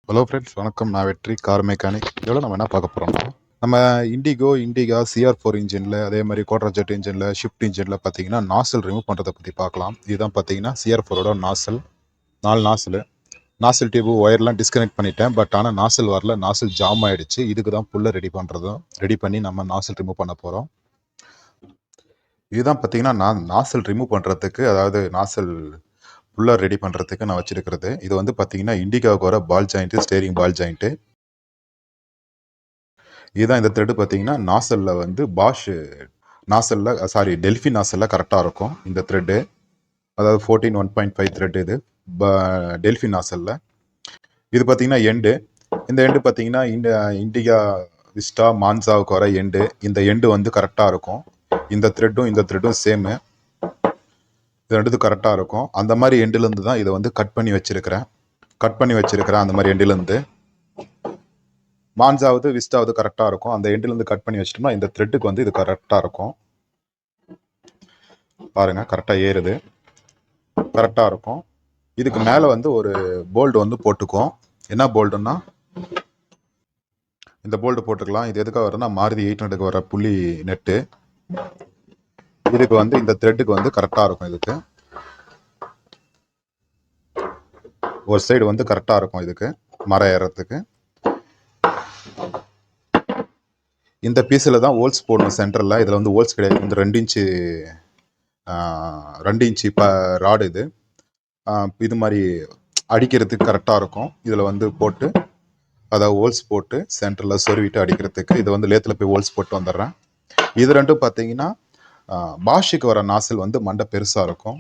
Hello friends, வணக்கம். நான் வெற்றி, கார் மெக்கானிக். இதோட நம்ம என்ன பார்க்க போகிறோம்னா, நம்ம இண்டிகா CR4 இன்ஜினில், அதே மாதிரி கோட்ரா ஜெட் இன்ஜினில், ஷிஃப்ட் இன்ஜினில் பார்த்தீங்கன்னா நாசல் ரிமூவ் பண்ணுறதை பற்றி பார்க்கலாம். இதுதான் பார்த்தீங்கன்னா CR4ஓட நாசல். 4 நாசல் டியூப் ஒயர்லாம் டிஸ்கனெக்ட் பண்ணிட்டேன். பட் ஆனால் நாசல் வரல, நாசல் ஜாம் ஆகிடுச்சு. இதுக்கு தான் புல்லை ரெடி பண்ணி நம்ம நாசல் ரிமூவ் பண்ண போகிறோம். இதுதான் பார்த்தீங்கன்னா நாசல் ரிமூவ் பண்ணுறதுக்கு, அதாவது நாசல் ஃபுல்லாக ரெடி பண்ணுறதுக்கு நான் வச்சுருக்கிறது. இது வந்து பார்த்தீங்கன்னா இண்டிகாவுக்கு வர பால் ஜாயிண்ட்டு, ஸ்டேரிங் பால் ஜாயிண்ட்டு. இதுதான் இந்த த்ரெட்டு பார்த்தீங்கன்னா நாசலில் வந்து டெல்ஃபி நாசலில் கரெக்டாக இருக்கும் இந்த த்ரெட்டு. அதாவது 14 1.5 த்ரெட் இது டெல்ஃபி நாசலில். இது பார்த்தீங்கன்னா இந்த எண்டு பார்த்தீங்கன்னா இண்டிகா விஸ்டா மான்சாவுக்கு வர இந்த எண்டு வந்து கரெக்டாக இருக்கும். இந்த த்ரெட்டும் சேமு. இது ரெண்டு கரெக்டாக இருக்கும். அந்த மாதிரி எண்டுலேருந்து தான் இதை வந்து கட் பண்ணி வச்சிருக்கிறேன். அந்த மாதிரி எண்டுலேருந்து மான்சாவது விஸ்டாவது கரெக்டாக இருக்கும். அந்த எண்டுலேருந்து கட் பண்ணி வச்சிட்டோம்னா இந்த த்ரெட்டுக்கு வந்து இது கரெக்டாக இருக்கும். பாருங்க, கரெக்டாக ஏறுது, கரெக்டாக இருக்கும். இதுக்கு மேலே வந்து ஒரு போல்டு வந்து போட்டுக்குவோம். என்ன போல்டுன்னா, இந்த போல்டு போட்டுக்கலாம். இது எதுக்காக வரும்னா, மாருதி 800க்கு வர புள்ளி நெட்டு. இதுக்கு வந்து இந்த த்ரெட்டுக்கு வந்து கரெக்டாக இருக்கும். இதுக்கு ஒரு சைடு வந்து கரெக்டாக இருக்கும். இதுக்கு மரம் ஏறத்துக்கு இந்த பீஸில் தான் ஹோல்ஸ் போடணும் சென்டரில். இதில் வந்து ஹோல்ஸ் கிடையாது. வந்து 2 இன்ச்சு ராடு இது. இது மாதிரி அடிக்கிறதுக்கு கரெக்டாக இருக்கும். இதில் வந்து போட்டு, அதாவது ஹோல்ஸ் போட்டு சென்டரில் சொருவிட்டு அடிக்கிறதுக்கு. இதை வந்து லேத்தில் போய் ஹோல்ஸ் போட்டு வந்துடுறேன். இது ரெண்டும் பார்த்தீங்கன்னா பாஷுக்கு வர நாசல் வந்து மண்டை பெருசாக இருக்கும்.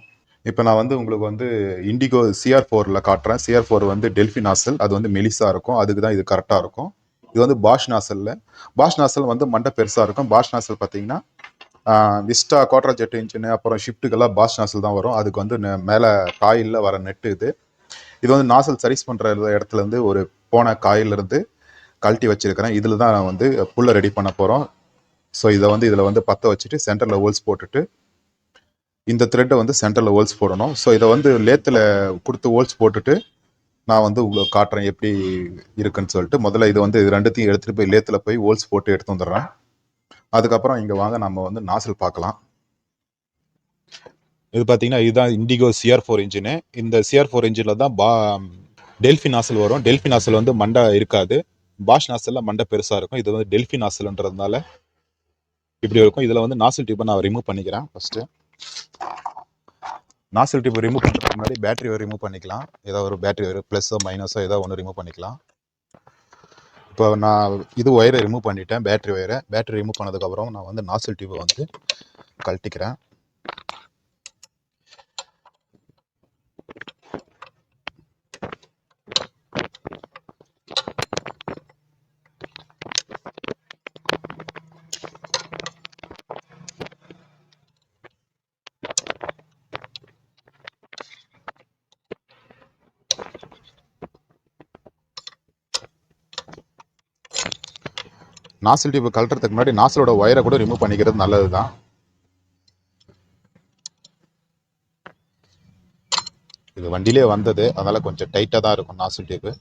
இப்போ நான் வந்து உங்களுக்கு வந்து இண்டிகோ CR4ல் காட்டுறேன். CR4 வந்து டெல்ஃபி நாசல், அது வந்து மெலிசாக இருக்கும். அதுக்கு தான் இது கரெக்டாக இருக்கும். இது வந்து பாஷ் நாசல் வந்து மண்டை பெருசாக இருக்கும். பாஷ் நாசல் பார்த்தீங்கன்னா விஸ்டா, கோட்ரா ஜெட் இன்ஜின், அப்புறம் ஷிஃப்ட்டுக்கெல்லாம் பாஷ் நாசல் தான் வரும். அதுக்கு வந்து மேலே காயிலில் வர நெட்டு இது வந்து நாசல் சர்வீஸ் பண்ணுற இடத்துல இருந்து ஒரு போன காயிலிருந்து கழட்டி வச்சிருக்கிறேன். இதில் தான் நான் வந்து புல்லை ரெடி பண்ண போகிறோம். ஸோ இதில் வந்து பற்ற வச்சுட்டு சென்டரில் ஹோல்ஸ் போட்டுட்டு இந்த த்ரெட்டை வந்து சென்டரில் ஹோல்ஸ் போடணும். ஸோ இதை வந்து லேத்தில் கொடுத்து ஹோல்ஸ் போட்டுட்டு நான் வந்து உங்களுக்கு காட்டுறேன் எப்படி இருக்குன்னு சொல்லிட்டு. முதல்ல இது ரெண்டுத்தையும் எடுத்துகிட்டு போய் லேத்தில் போய் ஹோல்ஸ் போட்டு எடுத்து வந்துடுறேன். அதுக்கப்புறம் இங்கே வாங்க நம்ம வந்து நாசல் பார்க்கலாம். இது பார்த்தீங்கன்னா இதுதான் இண்டிகோ CR4 இன்ஜினு. இந்த CR4 இன்ஜினில் தான் டெல்ஃபி நாசல் வரும். டெல்ஃபி நாசல் வந்து மண்டை இருக்காது. பாஷ் நாசலில் மண்டை பெருசாக இருக்கும். இது வந்து டெல்ஃபி நாசல்ன்றதுனால இப்படி இருக்கும். இதில் வந்து நாசல் டியூப்பை நான் ரிமூவ் பண்ணிக்கிறேன். ஃபஸ்ட்டு நாசல் டியூப் ரிமூவ் பண்ணுறதுக்கு முன்னாடி பேட்டரி ஒயர் ரிமூவ் பண்ணிக்கலாம். ஏதாவது ஒரு பேட்டரி ஒயர் ப்ளஸ்ஸோ மைனஸோ ஏதோ ஒன்று ரிமூவ் பண்ணிக்கலாம். இப்போ நான் இது ஒயரை ரிமூவ் பண்ணிட்டேன், பேட்டரி ரிமூவ் பண்ணதுக்கப்புறம் நான் வந்து நாசல் டியூப்பை வந்து கழட்டிக்கிறேன். நாசல் டியூப் கழட்டுறதுக்கு முன்னாடி நாசலோட ஒயரை கூட ரிமூவ் பண்ணிக்கிறது நல்லது தான். இது வண்டியிலே வந்தது, அதனால் கொஞ்சம் டைட்டாக தான் இருக்கும் நாசல் டியூப்பு.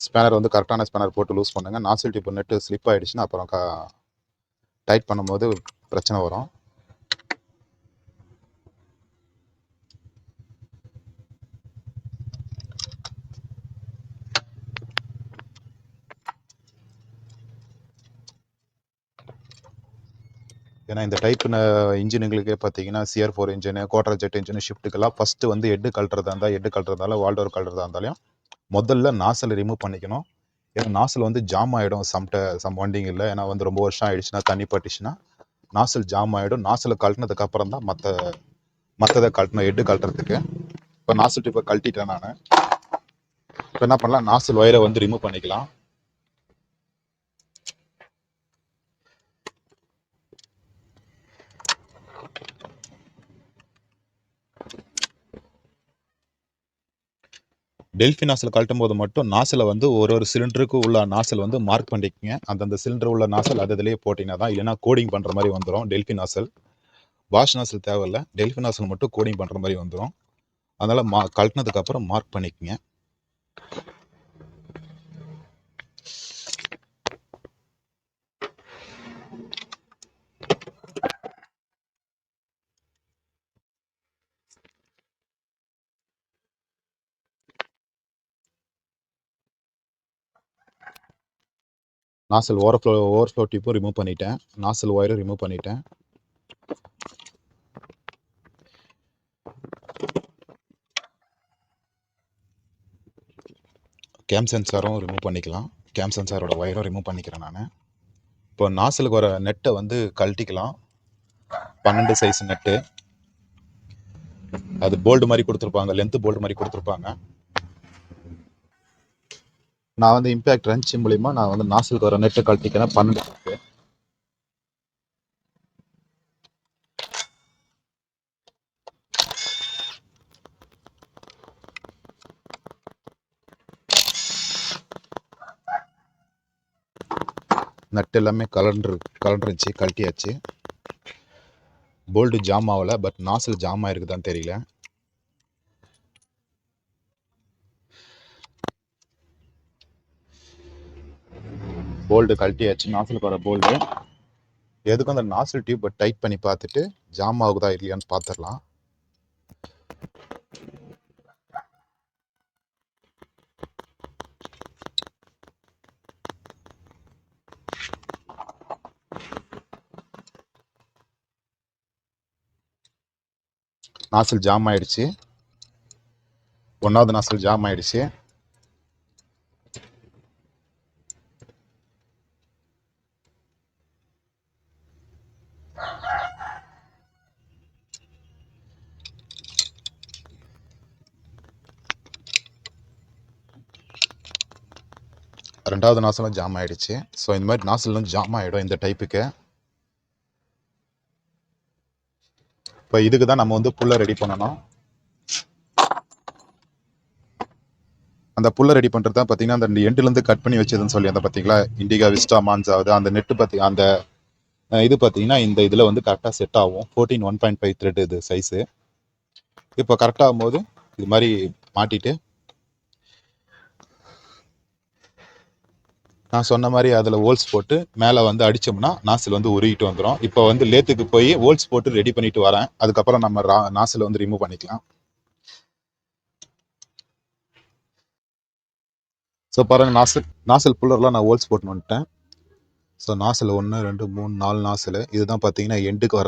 ஸ்பேனர் வந்து கரெக்டான ஸ்பேனர் போட்டு லூஸ் பண்ணுங்கள். நாசல் டியூப் நெட்டு ஸ்லிப் ஆகிடுச்சுன்னா அப்புறம் டைட் பண்ணும்போது பிரச்சனை வரும். ஏன்னா இந்த டைப் இன்ஜினுங்களுக்கே பார்த்தீங்கன்னா CR4 இன்ஜினு, கோட்ரா ஜெட் இன்ஜினு, ஷிஃப்ட்டுக்கெல்லாம் ஃபஸ்ட்டு வந்து ஹெட்டு கழட்டுறதா வால்டோர் கழட்டுறதா இருந்தாலும் முதல்ல நாசலை ரிமூவ் பண்ணிக்கணும். ஏன்னா நாசல் வந்து ஜாம் ஆகிடும் சம் வண்டிங்களில். ஏன்னா வந்து ரொம்ப வருஷம் ஆகிடுச்சுன்னா, தண்ணி பட்டுச்சுன்னா நாசல் ஜாம் ஆகிடும். நாசலை கழட்டினதுக்கு அப்புறம் தான் மற்றதை கழட்டணும், ஹெட்டு கழட்டுறதுக்கு. இப்போ நாசல் டிப்பை கழட்டிட்டேன் நான். இப்போ என்ன பண்ணலாம், நாசல் ஒயரை வந்து ரிமூவ் பண்ணிக்கலாம். டெல்ஃபி நாசல் கழட்டும் போது மட்டும் நாசலை வந்து ஒரு சிலிண்டருக்கு உள்ள நாசல் வந்து மார்க் பண்ணிக்கங்க. அந்தந்த சிலிண்டர் உள்ள நாசல் அதிலேயே போட்டிங்கன்னா தான், இல்லைன்னா கோடிங் பண்ணுற மாதிரி வந்துடும் டெல்ஃபி நாசல். வாஷ் நாசல் தேவையில்லை, டெல்ஃபி நாசல் மட்டும் கோடிங் பண்ணுற மாதிரி வந்துடும். அதனால் கழட்டினதுக்கப்புறம் மார்க் பண்ணிக்கங்க. நாசல் ஓவர்ஃப்ளோ டியூப்பும் ரிமூவ் பண்ணிட்டேன், நாசல் ஒயரும் ரிமூவ் பண்ணிட்டேன். கேம் சென்சாரும் ரிமூவ் பண்ணிக்கலாம், கேம் சென்சாரோட ஒயரும் ரிமூவ் பண்ணிக்கிறேன் நான். இப்போ நாசலுக்கு வர நெட்டை வந்து கழட்டிக்கலாம். 12 சைஸ் நெட்டு, அது போல்டு மாதிரி கொடுத்துருப்பாங்க, லென்த்து போல்டு மாதிரி கொடுத்துருப்பாங்க. நான் வந்து இம்பேக்ட் ரன்ச் மூலிமா நான் வந்து நாசலுக்கு வர நெட்டை கழட்டிக்கிறேன். 12 நட்டு எல்லாமே கலண்டுருச்சு, கழட்டியாச்சு. போல்டு ஜாம் ஆகலை, பட் நாசல் ஜாம் ஆகிருக்குதான்னு தெரியல. போல்டு கழட்டியாச்சு, நாசலுக்கு வர போல்டு. எதுக்கும் அந்த நாசல் டியூப்பை டைட் பண்ணி பார்த்துட்டு ஜாம் ஆகுதா இல்லையான்னு பார்த்துடலாம். நாசல் ஜாம் ஆயிடுச்சு, 1வது நாசல் ஜாம் ஆயிடுச்சு. ரெண்டாவது நாசலும் ஜாம் ஆயிடுச்சு. ஸோ இந்த மாதிரி நாசலும் ஜாம் ஆகிடும் இந்த டைப்புக்கு. இப்போ இதுக்கு தான் நம்ம வந்து புல்லை ரெடி பண்ணணும். அந்த புல்லை ரெடி பண்ணுறது தான் பார்த்தீங்கன்னா அந்த எண்டுலேருந்து கட் பண்ணி வச்சதுன்னு சொல்லி அந்த பார்த்தீங்களா, இண்டிகா விஸ்டா மான்ஸ் ஆகுது அந்த நெட்டு பற்றி அந்த இது பார்த்தீங்கன்னா இந்த இதில் வந்து கரெக்டாக செட் ஆகும். 14 1.5 த்ரெட் இது சைஸு. இப்போ கரெக்டாக ஆகும்போது இது மாதிரி மாட்டிட்டு நான் சொன்ன மாதிரி அதில் ஹோல்ஸ் போட்டு மேலே வந்து அடித்தோம்னா நாசில் வந்து உருகிட்டு வந்துடும். இப்போ வந்து லேத்துக்கு போய் ஹோல்ஸ் போட்டு ரெடி பண்ணிட்டு வரேன். அதுக்கப்புறம் நம்ம நாசில் வந்து ரிமூவ் பண்ணிக்கலாம். ஸோ பாருங்கள், நாசல் புல்லர்லாம் நான் ஹோல்ஸ் போட்டு வந்துட்டேன். ஸோ நாசில் 1 2 3 4 நாசில் இதுதான் பார்த்தீங்கன்னா எண்டுக்கு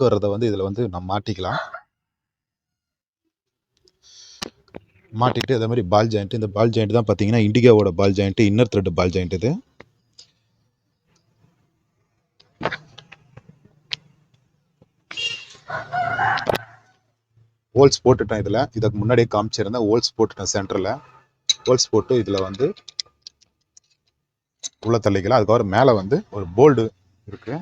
வர்றதை வந்து இதில் வந்து நம்ம மாட்டிக்கலாம். மாட்டிட்டு அதே மாதிரி பால் ஜாயிண்ட், இந்த பால் ஜாயிண்ட் தான் பார்த்தீங்கன்னா இண்டிகாவோட ball joint, inner thread ball joint. இது ஹோல்ஸ் போட்டுட்டேன். இதில் இதுக்கு முன்னாடியே காமிச்சிருந்தேன், ஹோல்ஸ் போட்டுட்டேன். சென்டரில் ஹோல்ஸ் போட்டு இதில் வந்து உள்ள தள்ளிக்கலாம். அதுக்கப்புறம் மேலே வந்து ஒரு போல்டு இருக்கு,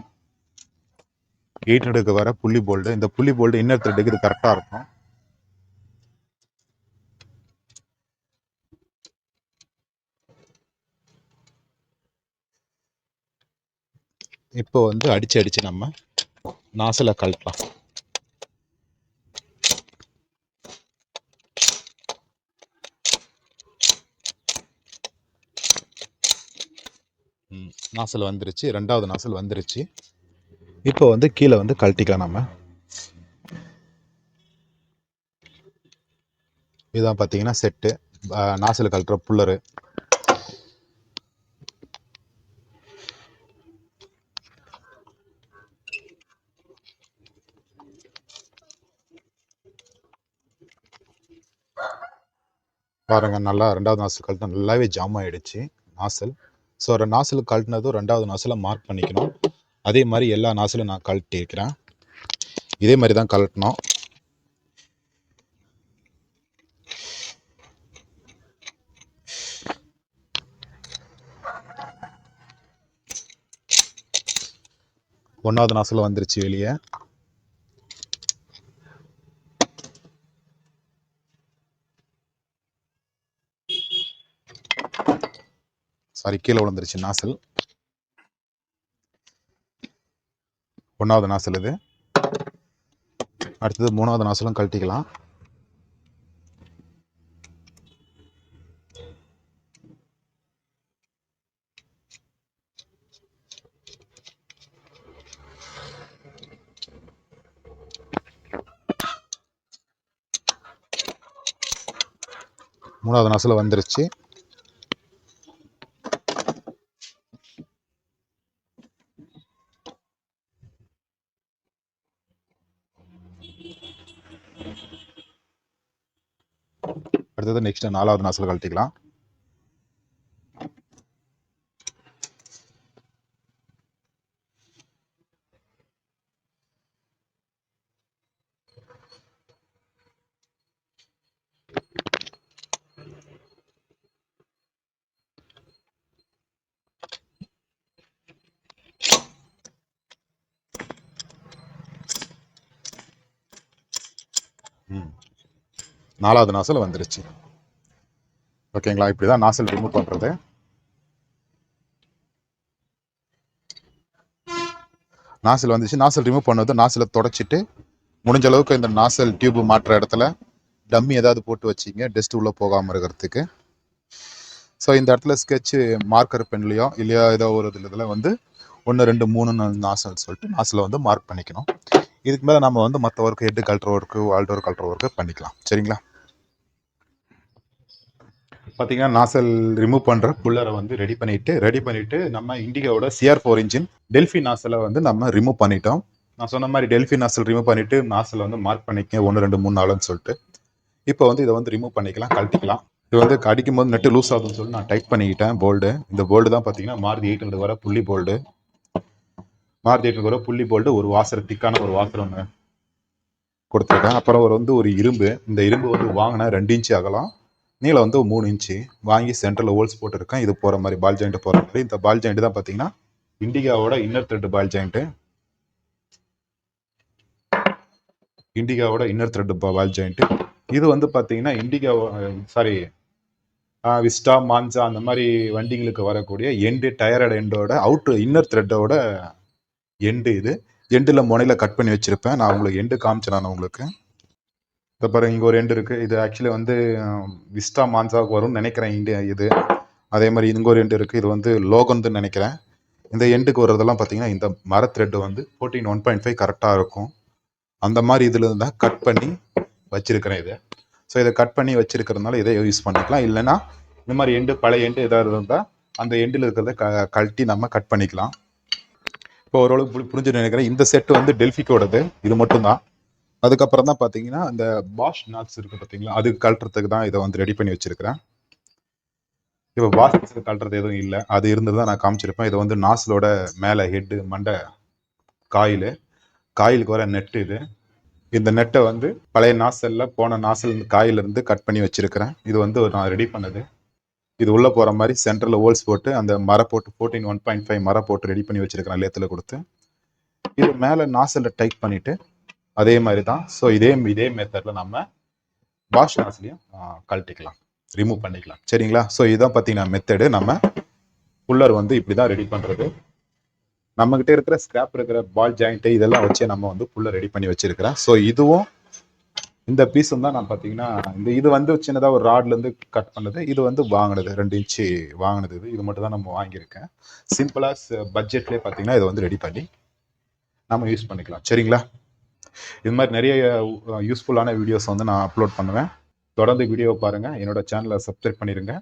800க்கு வர புள்ளி போல்டு. இந்த புள்ளி போல்டு இன்னர் த்ரெட்டுக்கு இது கரெக்டாக இருக்கும். இப்போ வந்து அடிச்சு நம்ம நாசில கழட்டலாம். நாசல் வந்துருச்சு, 2வது நாசல் வந்துருச்சு. இப்போ வந்து கீழே வந்து கழட்டிக்கலாம் நம்ம. இதுதான் பார்த்தீங்கன்னா செட்டு, நாசல் கழட்டுற புல்லரு. பாருங்க, நல்லா 2வது நாசல் கழட்டினா நல்லாவே ஜாம் ஆகிடுச்சு நாசல். ஸோ ஒரு நாசல் கழட்டினதும் 2வது நாசலை மார்க் பண்ணிக்கணும். அதே மாதிரி எல்லா நாசலும் நான் கழட்டியிருக்கிறேன், இதே மாதிரி தான் கழட்டணும். ஒன்றாவது நாசல் வந்துருச்சு வெளியே. சாரி, கீழே விழுந்துருச்சு நாசல். 1வது நாசல் இது. அடுத்தது 3வது நாசலும் கழட்டிக்கலாம். மூணாவது நாசில் வந்துருச்சு. அடுத்தது நெக்ஸ்ட் 4வது நாசில் கழட்டிக்கலாம். ம் 4வது நாசில் வந்துருச்சு. ஓகேங்களா? இப்படிதான் நாசில் ரிமூவ் பண்றது. நாசில் வந்துச்சு. நாசில் ரிமூவ் பண்ணது நாசிலை தொடச்சிட்டு முடிஞ்ச அளவுக்கு இந்த நாசல் டியூப் மாற்ற இடத்துல டம்மி ஏதாவது போட்டு வச்சிங்க, டஸ்ட் உள்ளே போகாமல் இருக்கிறதுக்கு. ஸோ இந்த இடத்துல ஸ்கெட்சு மார்க்கர் பென்லையோ இல்லையா ஏதோ ஒரு இதில் வந்து 1 2 3 நாசல் சொல்லிட்டு நாசில் வந்து மார்க் பண்ணிக்கணும். இதுக்கு மேலே நம்ம வந்து மற்ற ஒர்க்கு, ஹெட்டு கல்ட்ரு ஒர்க்கு, வால்டோர் கல்ட்ரு ஒர்க்கு பண்ணிக்கலாம். சரிங்களா? பார்த்தீங்கன்னா நாசல் ரிமூவ் பண்ணுற புல்லரை வந்து ரெடி பண்ணிட்டு நம்ம இண்டிகாவோட CR4 இன்ஜின் டெல்ஃபி நாசலை வந்து நம்ம ரிமூவ் பண்ணிட்டோம். நான் சொன்ன மாதிரி டெல்ஃபி நாசல் ரிமூவ் பண்ணிட்டு நாசலை வந்து மார்க் பண்ணிக்க 1 2 3 4ன்னு சொல்லிட்டு இப்போ வந்து இதை வந்து ரிமூவ் பண்ணிக்கலாம், கழட்டிக்கலாம். இது வந்து அடிக்கும் போது நெட்டு லூஸ் ஆகுதுன்னு சொல்லி நான் டைட் பண்ணிக்கிட்டேன் போல்டு. இந்த போல்டு தான் பார்த்தீங்கன்னா மாருதி 800 வர புள்ளி போல்டு. மாருதி 800 வர புள்ளி போல்டு ஒரு வாசர், திக்கான ஒரு வாசர் ஒன்று கொடுத்துருக்கேன். அப்புறம் ஒரு இரும்பு. இந்த இரும்பு வந்து வாங்கினா 2 இன்ச்சு அகலம், நீளம் வந்து 3 இன்ச்சு வாங்கி சென்டரில் ஹோல்ஸ் போட்டுருக்கேன். இது போகிற மாதிரி பால் ஜாயிண்ட் போகிற மாதிரி. இந்த பால் ஜாயிண்ட் தான் பார்த்தீங்கன்னா இண்டிகாவோட இன்னர் த்ரெட் பால் ஜாயிண்ட்டு. இண்டிகாவோட இன்னர் த்ரெட் பால் ஜாயிண்ட்டு. இது வந்து பார்த்தீங்கன்னா இண்டிகா விஸ்டா, மான்சா அந்த மாதிரி வண்டிங்களுக்கு வரக்கூடிய எண்டு, டயரோட எண்டோட அவுட் இன்னர் த்ரெட்டோட எண்டு. இது எண்டில் முனையில் கட் பண்ணி வச்சுருப்பேன். நான் உங்களுக்கு எண்டு காமிச்சேன். நான் உங்களுக்கு இந்த பாருங்க, இங்கே ஒரு எண்டு இருக்குது. இது ஆக்சுவலி வந்து விஸ்டா, மான்சாவுக்கு வரும்னு நினைக்கிறேன். இது அதே மாதிரி இங்கே ஒரு எண்டு இருக்குது. இது வந்து லோகன்னு நினைக்கிறேன். இந்த எண்டுக்கு வர்றதெல்லாம் பார்த்தீங்கன்னா இந்த மர த்ரெட்டு வந்து 14 1.5 கரெக்டாக இருக்கும். அந்த மாதிரி இதில் இருந்தால் கட் பண்ணி வச்சிருக்கிறேன் இதை. ஸோ இதை கட் பண்ணி வச்சிருக்கிறதுனால இதை யூஸ் பண்ணிக்கலாம். இல்லைன்னா இந்த மாதிரி எண்டு, பழைய எண்டு ஏதாவது இருந்தால் அந்த எண்டில் இருக்கிறத கழட்டி நம்ம கட் பண்ணிக்கலாம். இப்போ ஓரளவுக்கு புரிஞ்சுட்டு நினைக்கிறேன். இந்த செட்டு வந்து டெல்ஃபிக்கோடது, இது மட்டும்தான். அதுக்கப்புறம் தான் பார்த்தீங்கன்னா அந்த பாஷ் நாட்ஸ் இருக்குது பார்த்தீங்களா, அது கழட்டுறதுக்கு தான் இதை வந்து ரெடி பண்ணி வச்சிருக்கிறேன். இப்போ பாஷ் நாட்ஸ் கழட்டுறது எதுவும் இல்லை, அது இருந்தது தான் நான் காமிச்சிருப்பேன். இதை வந்து நாசிலோட மேலே ஹெட்டு, மண்டை, காயிலுக்கு வர நெட்டு இது. இந்த நெட்டை வந்து பழைய நாசல்ல போன நாசல் காயிலிருந்து கட் பண்ணி வச்சிருக்கிறேன். இது வந்து நான் ரெடி பண்ணது. இது உள்ளே போகிற மாதிரி சென்டரில் ஹோல்ஸ் போட்டு அந்த மர போட்டு 14 1.5 மர போட்டு ரெடி பண்ணி வச்சிருக்கிறேன் லேத்தில் கொடுத்து. இது மேலே நாசலில் டைட் பண்ணிவிட்டு அதே மாதிரி தான். ஸோ இதே மெத்தடில் நம்ம வாஷ் நாசிலையும் கழட்டிக்கலாம், ரிமூவ் பண்ணிக்கலாம். சரிங்களா? ஸோ இதுதான் பார்த்தீங்கன்னா மெத்தடு. நம்ம புல்லர் வந்து இப்படி தான் ரெடி பண்ணுறது. நம்மகிட்ட இருக்கிற ஸ்கிராப் இருக்கிற பால் ஜாயிண்ட்டு இதெல்லாம் வச்சு நம்ம வந்து புல்லர் ரெடி பண்ணி வச்சிருக்கிறேன். ஸோ இதுவும் இந்த பீஸும் தான் நான் பார்த்தீங்கன்னா இது வந்து சின்னதாக ஒரு ராட்லேருந்து கட் பண்ணது. இது வந்து வாங்கினது 2 இன்ச்சு வாங்கினது. இது மட்டும் தான் நம்ம வாங்கியிருக்கேன். சிம்பிளாக பட்ஜெட்லேயே பார்த்தீங்கன்னா இதை வந்து ரெடி பண்ணி நம்ம யூஸ் பண்ணிக்கலாம். சரிங்களா? இது மாதிரி நிறைய யூஸ்ஃபுல்லான வீடியோஸ் வந்து நான் அப்லோட் பண்ணுவேன். தொடர்ந்து வீடியோவை பாருங்கள். என்னோட சேனலை சப்ஸ்கிரைப் பண்ணிடுங்க.